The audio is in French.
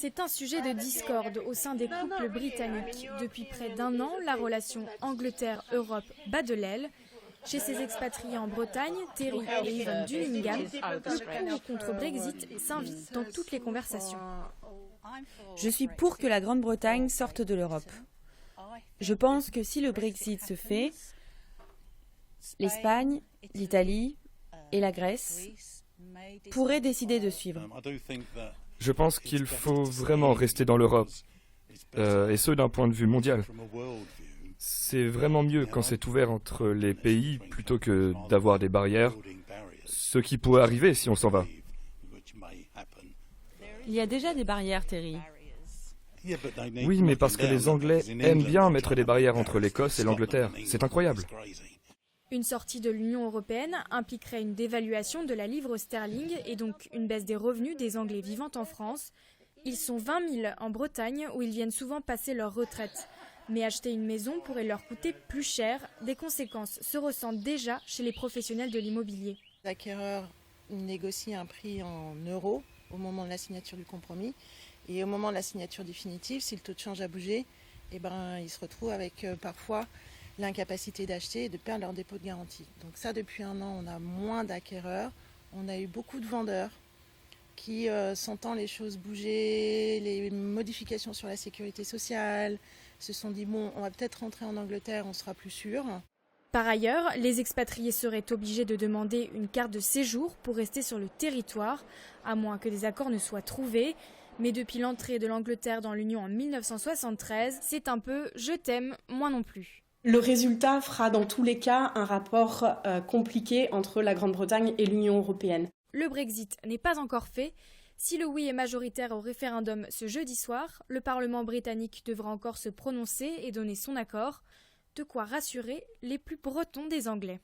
C'est un sujet de discorde au sein des couples britanniques. Depuis près d'un an, la relation Angleterre-Europe bat de l'aile. Chez ces expatriés en Bretagne, Terry et Yvonne Dunningham, le pour ou contre Brexit s'invite dans toutes les conversations. Je suis pour que la Grande-Bretagne sorte de l'Europe. Je pense que si le Brexit se fait, l'Espagne, l'Italie et la Grèce pourraient décider de suivre. Je pense qu'il faut vraiment rester dans l'Europe, et ce d'un point de vue mondial. C'est vraiment mieux quand c'est ouvert entre les pays plutôt que d'avoir des barrières, ce qui pourrait arriver si on s'en va. Il y a déjà des barrières, Terry. Oui, mais parce que les Anglais aiment bien mettre des barrières entre l'Écosse et l'Angleterre. C'est incroyable. Une sortie de l'Union européenne impliquerait une dévaluation de la livre sterling et donc une baisse des revenus des Anglais vivant en France. Ils sont 20 000 en Bretagne où ils viennent souvent passer leur retraite. Mais acheter une maison pourrait leur coûter plus cher. Des conséquences se ressentent déjà chez les professionnels de l'immobilier. L'acquéreur négocie un prix en euros au moment de la signature du compromis. Et au moment de la signature définitive, si le taux de change a bougé, ils se retrouvent avec parfois l'incapacité d'acheter et de perdre leur dépôt de garantie. Donc ça, depuis un an, on a moins d'acquéreurs. On a eu beaucoup de vendeurs qui, sentant les choses bouger, les modifications sur la sécurité sociale, se sont dit, bon, on va peut-être rentrer en Angleterre, on sera plus sûr. Par ailleurs, les expatriés seraient obligés de demander une carte de séjour pour rester sur le territoire, à moins que des accords ne soient trouvés. Mais depuis l'entrée de l'Angleterre dans l'Union en 1973, c'est un peu « je t'aime, moi non plus ». Le résultat fera dans tous les cas un rapport compliqué entre la Grande-Bretagne et l'Union européenne. Le Brexit n'est pas encore fait. Si le oui est majoritaire au référendum ce jeudi soir, le Parlement britannique devra encore se prononcer et donner son accord, de quoi rassurer les plus bretons des Anglais.